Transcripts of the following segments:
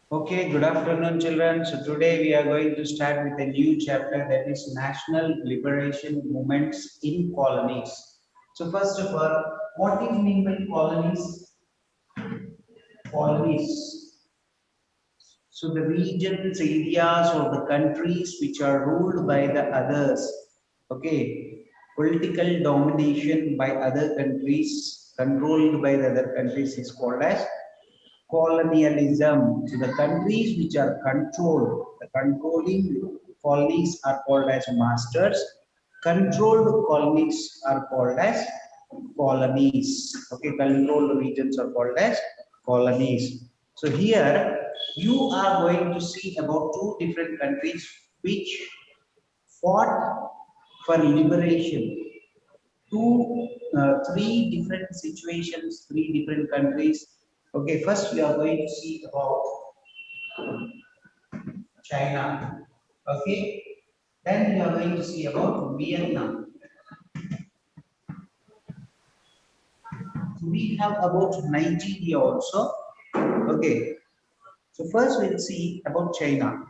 Okay, good afternoon, children. So today we are going to start with a new chapter, that is National Liberation Movements in Colonies. So first of all, what is mean by colonies? Colonies. So the regions, areas, or the countries which are ruled by the others. Okay, political domination by other countries, controlled by the other countries, is called as colonialism. So the countries which are controlled, the controlling colonies are called as masters. Controlled colonies are called as colonies. Okay, controlled regions are called as colonies. So here you are going to see about two different countries which fought for liberation. Three different situations, three different countries. Okay, first we are going to see about China. Okay, then we are going to see about Vietnam. So we have about Nigeria also. Okay, so first we'll see about China.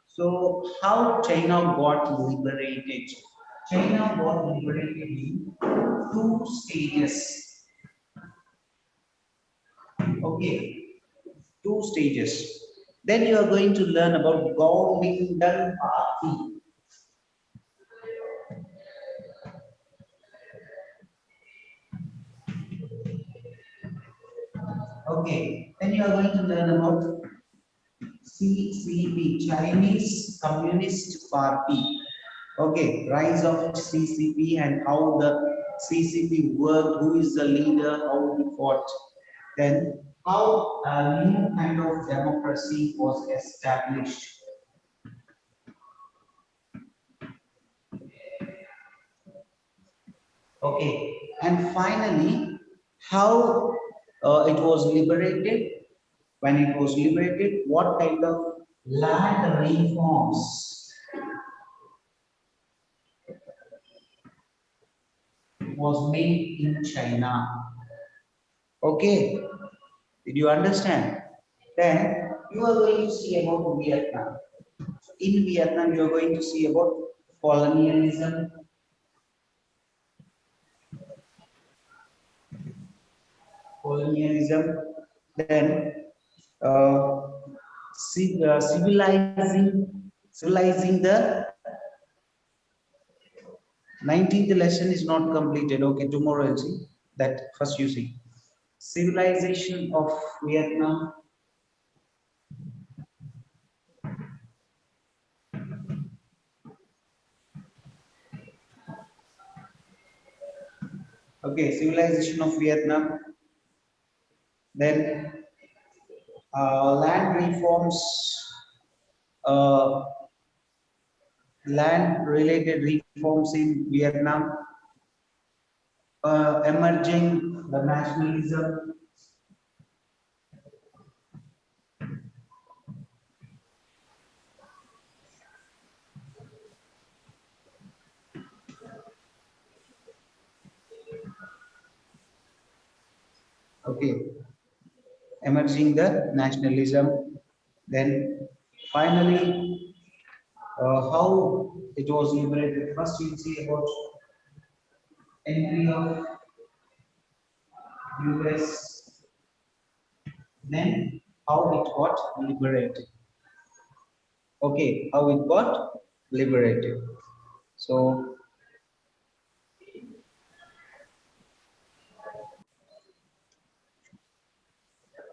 So how China got liberated? China got liberated in two stages. Okay, two stages. Then you are going to learn about Governmental Party. Okay, then you are going to learn about CCP, Chinese Communist Party. Okay, rise of CCP and how the CCP worked, who is the leader, how he fought. Then how a new kind of democracy was established. Okay, and finally, how it was liberated. When it was liberated, what kind of land reforms was made in China? Okay, did you understand? Then you are going to see about Vietnam. So in Vietnam, you are going to see about colonialism, colonialism, then uh, civilizing the 19th lesson is not completed. Okay, tomorrow I'll see that. First you see civilization of Vietnam. Okay, civilization of Vietnam. Then land reforms, uh, land related reforms in Vietnam, emerging the nationalism. Okay, emerging the nationalism. Then finally, how it was liberated. First, we'll see about entry of US, then how it got liberated. Okay, how it got liberated. So,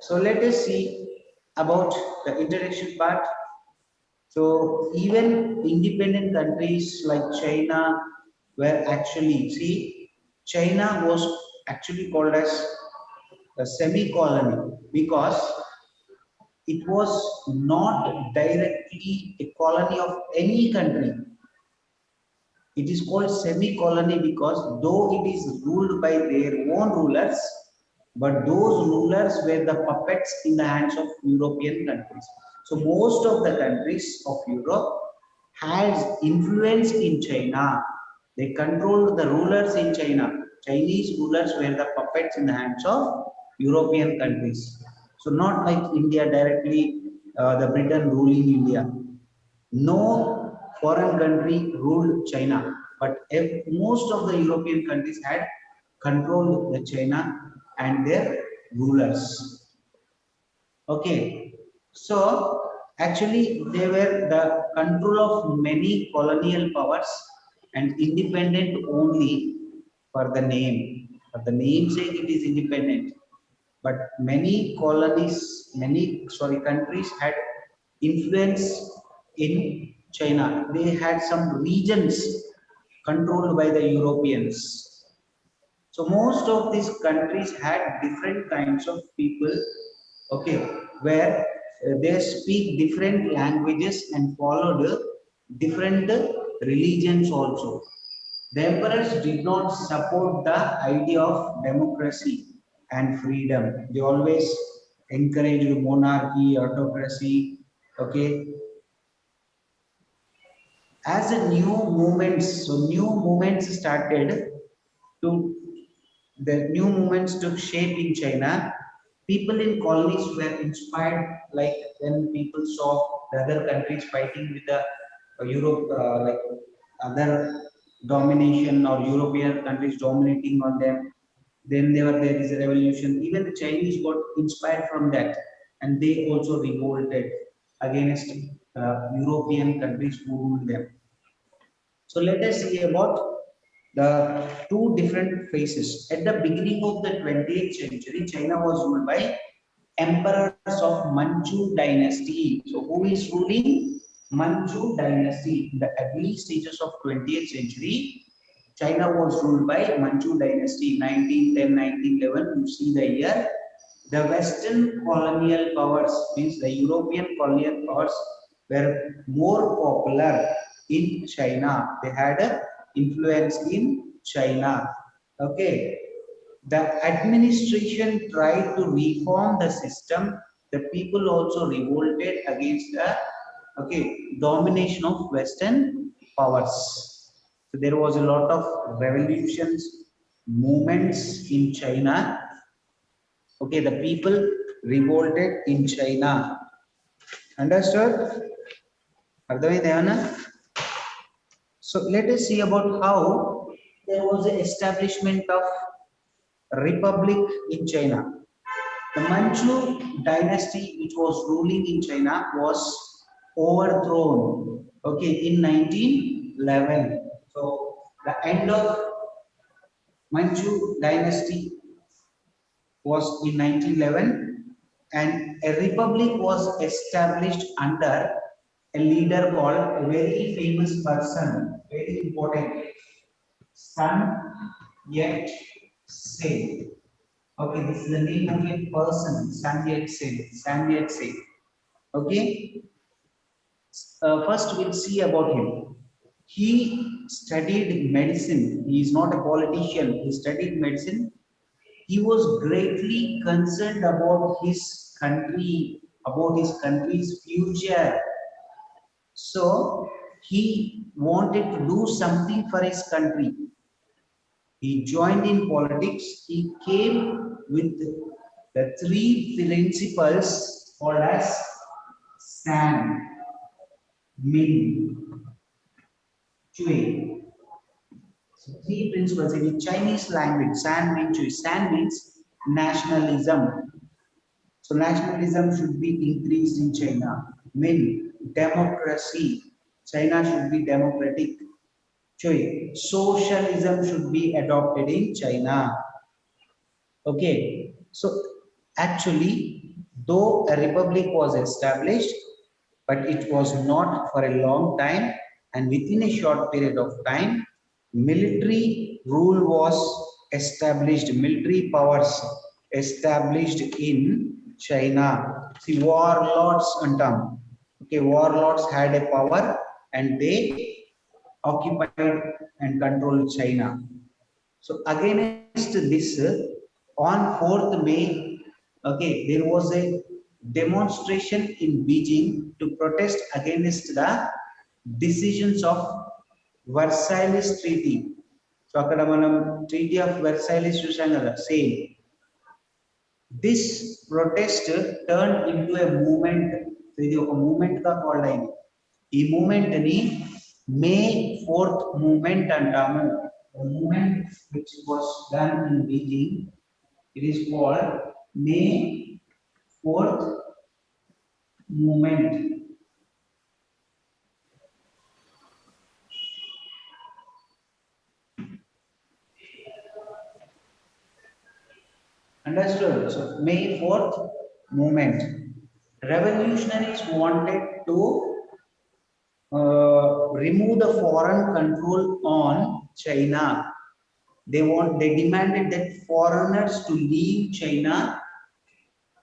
so let us see about the introduction part. So even independent countries like China were actually, see, China was actually called as a semi-colony because it was not directly a colony of any country. It is called semi-colony because though it is ruled by their own rulers, but those rulers were the puppets in the hands of European countries. So most of the countries of Europe has influence in China. They controlled the rulers in China. Chinese rulers were the puppets in the hands of European countries. So not like India directly the Britain ruling India. No foreign country ruled China, but most of the European countries had controlled the China and their rulers. Okay, so actually they were the control of many colonial powers and independent only for the name. For the namesake, it is independent. But many colonies, many sorry countries had influence in China. They had some regions controlled by the Europeans. So most of these countries had different kinds of people, okay, where they speak different languages and followed different religions also. The emperors did not support the idea of democracy and freedom. They always encouraged monarchy, autocracy, okay, as a new movements. So new movements started to the new movements took shape in China. People in colonies were inspired, like when people saw the other countries fighting with the Europe, like other domination or European countries dominating on them. Then there is a revolution. Even the Chinese got inspired from that, and they also revolted against European countries who ruled them. So let us see about the two different phases. At the beginning of the 20th century, China was ruled by emperors of Manchu dynasty. So who is ruling? Manchu dynasty. In the early stages of 20th century, China was ruled by Manchu dynasty 1910, 1911. You see the year. The Western colonial powers, means the European colonial powers, were more popular in China. They had a influence in China. Okay. The administration tried to reform the system. The people also revolted against the domination of Western powers. So there was a lot of revolutions, movements in China. Okay, the people revolted in China. Understood? అర్థమైంది ఏమన్నా? So let us see about how there was the establishment of republic in China. The Manchu dynasty, which was ruling in China, was overthrown. Okay, in 1911. So the end of Manchu dynasty was in 1911, and a republic was established under a leader called a very famous person, very important, Sun Yat Sen. Okay, this is the name of a person, Sun Yat Sen. Sun Yat Sen. Okay, first we'll see about him. He studied medicine. He is not a politician. He studied medicine. He was greatly concerned about his country's future. So he wanted to do something for his country. He joined in politics. He came with the three principles called as San, Min, Chui. So three principles in Chinese language. San, Min, Chui. San means nationalism. So nationalism should be increased in China. Min, democracy. China should be democratic. Chui, socialism should be adopted in China. Okay, so actually, though a republic was established, but it was not for a long time, and within a short period of time, military rule was established, military powers established in China. See, warlords antam. Okay, warlords had a power and they occupied and controlled China. So against this, on 4th May, okay, there was a demonstration in Beijing to protest against the decisions of Versailles Treaty. So అక్కడ మనం Treaty of Versailles చూసాం కదా, same. This protest turned into a movement so ఇది ఒక movement గా called అయింది. ఈ movement ని మే 4th మూమెంట్ అంటాము. Movement which was done in Beijing, it is called May 4th movement. Understood? So May 4th movement. Revolutionaries wanted to remove the foreign control on China. They demanded that foreigners to leave China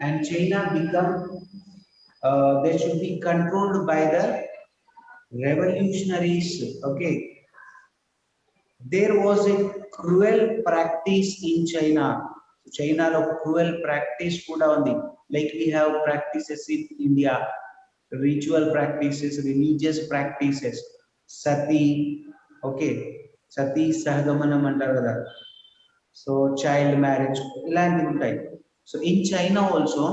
and China become they should be controlled by the revolutionaries. Okay, there was a cruel practice in China. China lo cruel practice kuda undi. Like we have practices in India, ritual practices, religious practices, sati, okay, sati sahagamanam antaru kada. So child marriage ilanti untayi. So in China also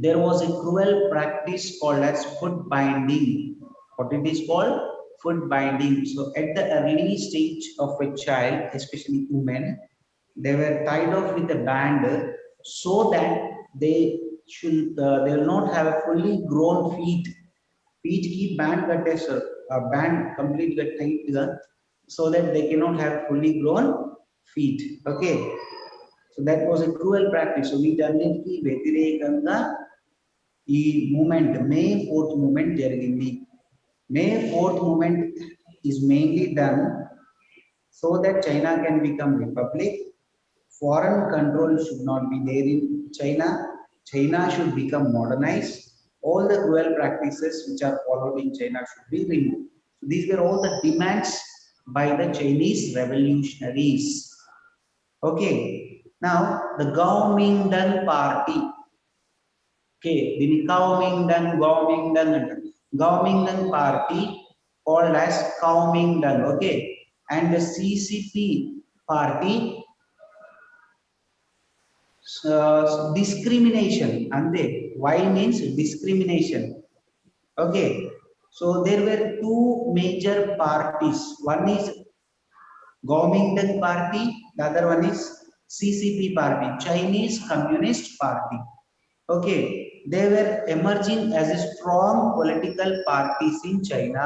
there was a cruel practice called as foot binding. What it is called? Foot binding. So at the early stage of a child, especially women, they were tied off with a band so that they will not have a fully grown feet. Feet की band कटे band complete tight so that they cannot have fully grown feet. Okay. So that was a cruel practice. So we done it ki వ్యతిరేకంగా ఈ moment మే 4th movement జరిగింది. May 4th movement is mainly done so that China can become republic. Foreign control should not be there in China. China should become modernized. All the cruel practices which are followed in China should be removed. So these were all the demands by the Chinese revolutionaries. Okay. Now the Kuomintang party. Okay, the Kuomintang అంటారు. Kuomintang party called as Kuomintang, okay, and the CCP party discrimination, ante why means discrimination. Okay, so there were two major parties. One is Kuomintang party, the other one is CCP party, Chinese Communist Party. Okay, they were emerging as a strong political parties in China.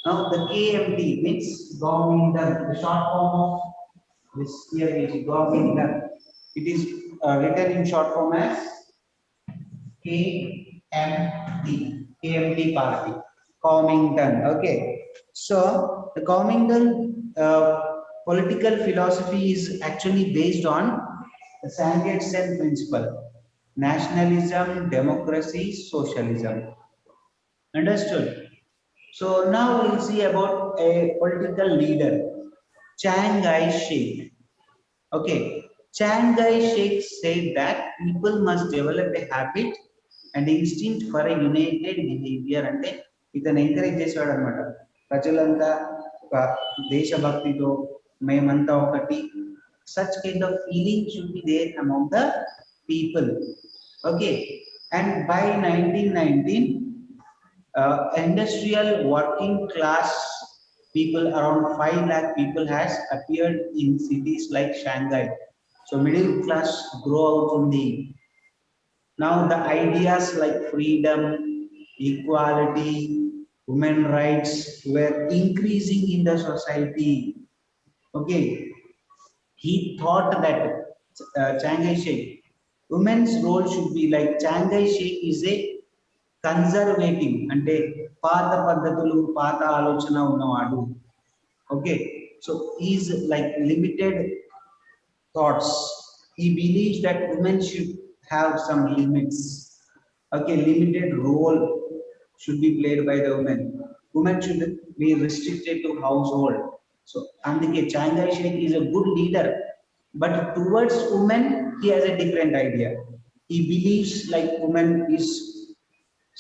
Now the KMT means Kuomintang, the short form of this here is Kuomintang. It is written in short form as KMT, KMT party, Kuomintang. Okay, so the Kuomintang political philosophy is actually based on the Sanders principle: nationalism, democracy, socialism. Understood? So now we'll see about a political leader, Chiang Kai-shek. Okay, Chiang Kai-shek said that people must develop a habit and instinct for a united behavior. అంటే ఇతను encourage చేసేవాడు అనమాట. ప్రజలంతా ఒక దేశభక్తితో మేమంతా ఒకటి, such kind of feeling should be there among the people. Okay, and by 1919 industrial working class people, around 5 lakh people has appeared in cities like Shanghai. So middle class grow out on the now the ideas like freedom, equality, women rights were increasing in the society. Okay, he thought that Chiang Kai-shek, women's role should be like Chiang Kai-shek is a conservative, అంటే పాత పద్ధతులు పాత ఆలోచన ఉన్నవాడు. Okay, so is like limited thoughts. He believes that women should have some limits. Okay, limited role should be played by the women. Women should be restricted to household. So అందుకే Chiang Kai-shek is a good leader, but towards women he has a different idea. He believes like women is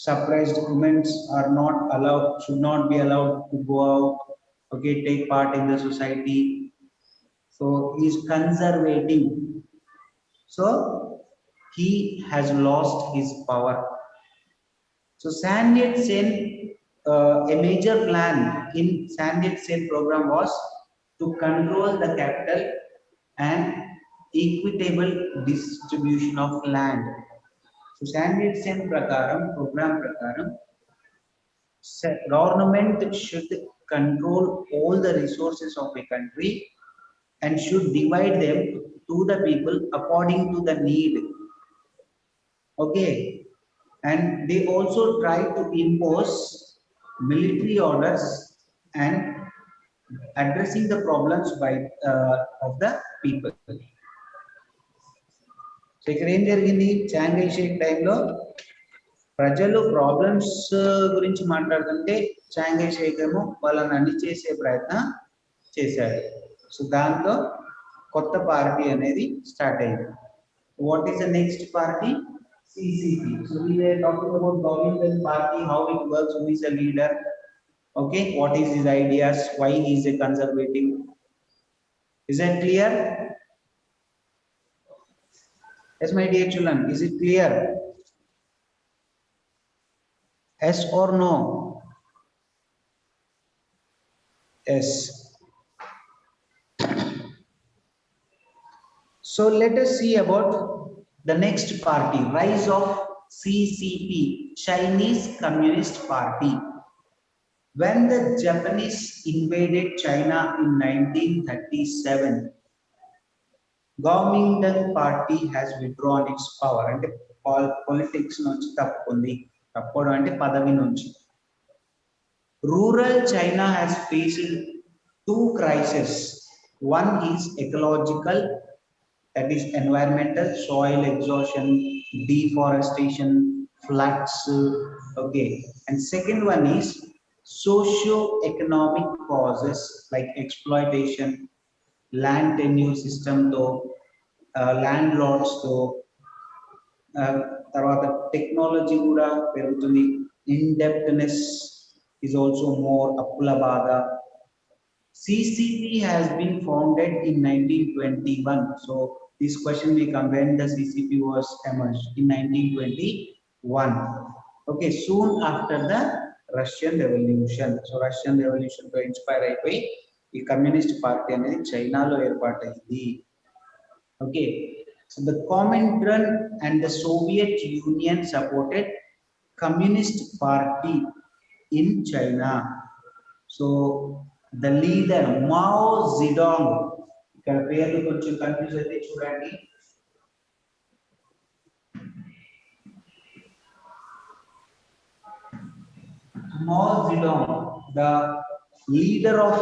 suppressed, women are not allowed, should not be allowed to go out, okay, take part in the society. So he is conservating. So he has lost his power. So Sandyet Sen, a major plan in Sandyet Sen program was to control the capital and equitable distribution of land. So Sandyet Sen prakaram, program prakaram, government should control all the resources of a country and should divide them to the people according to the need. Okay, and they also try to impose military orders and addressing the problems by of the people. So ఇక్కడ ఏం జరిగింది చాంగై షేక్ టైంలో ప్రజలు problems గురించి మాట్లాడుతుంటే చాంగై షేక్ ఏమో వాళ్ళని అన్ని చేసే ప్రయత్నం చేశాడు. సో దాంతో కొత్త పార్టీ అనేది స్టార్ట్ అయింది. What is the next party? CCP. So we were talking about Government Party, how it works, who is a leader, okay, what is his ideas, why he is a conservative. Is that clear? Yes, my dear children, is it clear? Yes or no? Yes. So let us see about the next party, rise of CCP, Chinese Communist Party. When the Japanese invaded China in 1937, Kuomintang party has withdrawn its power. And politics nunchi tappundi. Tappodu ante padavi nunchi. Rural China has faced two crises. One is ecological, that is environmental, soil exhaustion, deforestation, floods. Okay, and second one is socio-economic causes like exploitation, land tenure system though, landlords though, తర్వాత technology కూడా పెరుగుతుంది, indebtedness is also more, అప్పుల బాధ. CCP has been founded in 1921. So this question may come when the CCP was emerged in 1921. Okay, soon after the Russian Revolution. So Russian Revolution to inspire అయిపోయి ఈ communist party అనేది చైనాలో ఏర్పాటైంది. Okay, so the Comintern and the Soviet Union supported Communist Party in China. So the leader Mao Zedong, ఇక్కడ పేర్లు కొంచెం confuse అయితే చూడండి. Mao Zedong, the leader of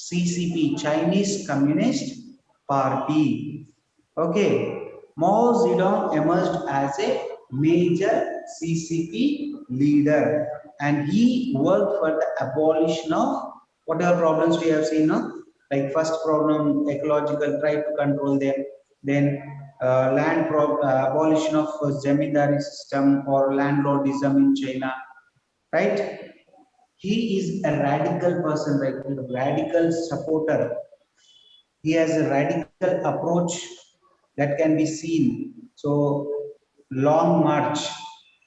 CCP, Chinese Communist Party. Okay, Mao Zedong emerged as a major CCP leader and he worked for the abolition of whatever problems we have seen now. Like first problem, ecological, try to control them. Then abolition of zamindari system or landlordism in China, right? He is a radical person, right? A radical supporter. He has a radical approach that can be seen. So long march,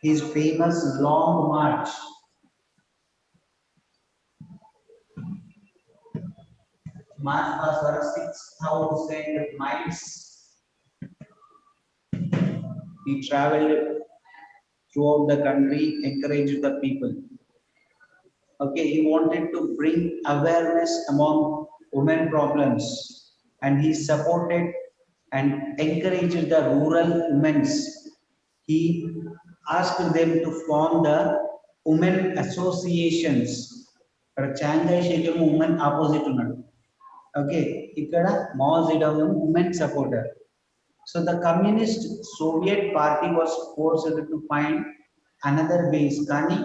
his famous long march. March was for 6,000 miles. He traveled throughout the country, encouraged the people. Okay, he wanted to bring awareness among women problems and he supported and encouraged the rural women. He asked them to form the women associations. Changai Shekam women opposite ఉన్నాడు. Okay, ఇక్కడ Mao Zedong women supporter. So the Communist Soviet Party was forced to find another ways. కానీ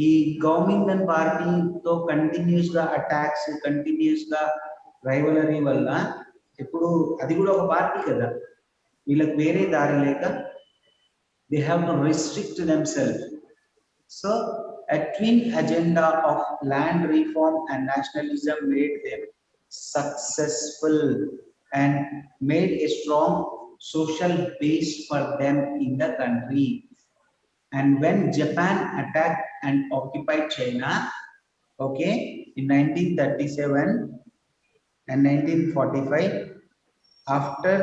ఈ government పార్టీతో continuous గా attacks, continuous గా rivalry వల్ల ఇప్పుడు అది కూడా ఒక పార్టీ కదా, వీళ్ళకి వేరే దారి లేక they have to restrict themselves. So a twin agenda of land reform and nationalism made them successful and made a strong social base for them in the country. And when Japan attacked and occupied China, okay, in 1937 and 1945, after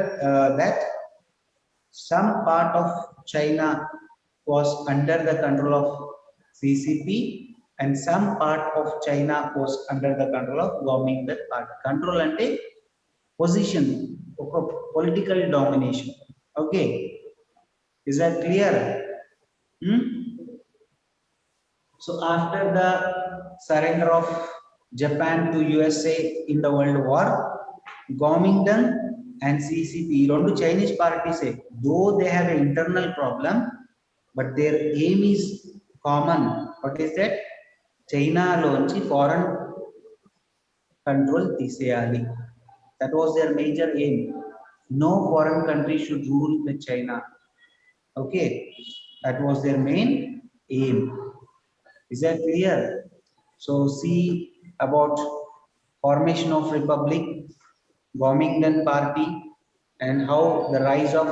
that, some part of China was under the control of CCP and some part of China was under the control of Kuomintang party. Control ante position, political domination. Okay, is that clear? Hmm? So after the surrender of Japan to USA in the World War, Kuomintang and CCP, two Chinese parties, though they have an internal problem, but their aim is common. What is that? China lonchi foreign control తీసేయాలి. That was their major aim. No foreign country should rule the China. Okay, that was their main aim. Is that clear? So see about formation of republic, Kuomintang party, and how the rise of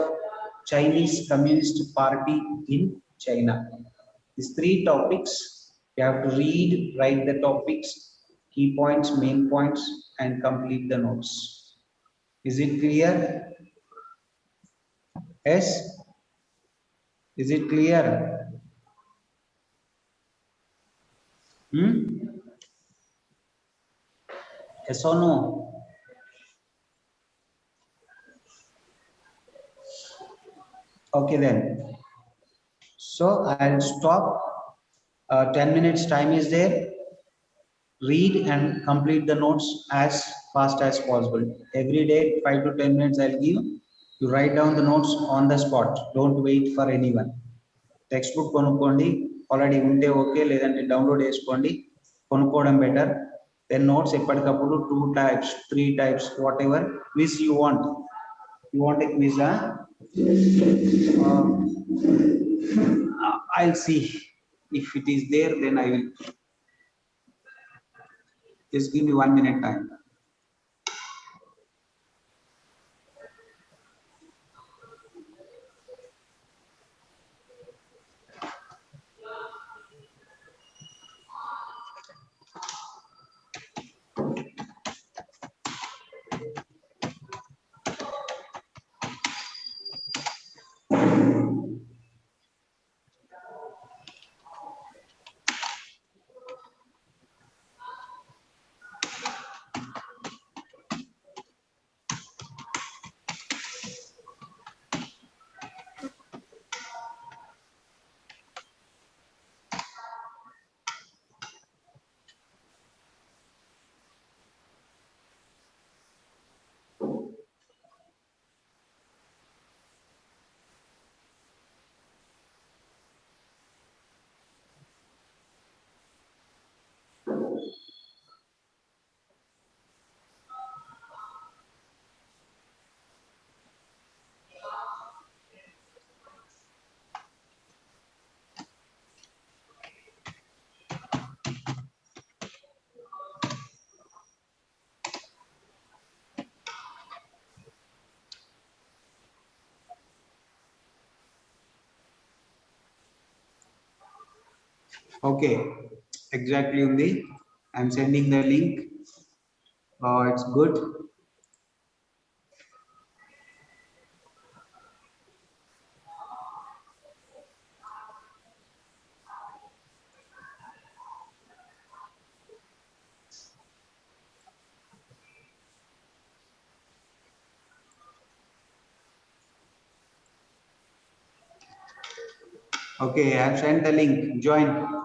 Chinese Communist Party in China. These three topics you have to read, write the topics, key points, main points, and complete the notes. Is it clear? Yes? Is it clear? Hmm? Yes or no? Okay then. So I'll stop. 10 minutes time is there. Read and complete the notes as fast as possible. Every day, 5 to 10 minutes I'll give. You write down the notes on the spot. Don't wait for anyone. Text book కొనుక్కోండి, already ఉంటే okay, లేదంటే download చేసుకోండి, కొనుక్కోవడం better. Then notes ఎప్పటికప్పుడు 2 types 3 types what ever quiz you want a quiz. I'll see if it is there, then I will. Just give me 1 minute time. Okay, exactly undi. I'm sending the link. It's good. Okay, I have sent the link. Join.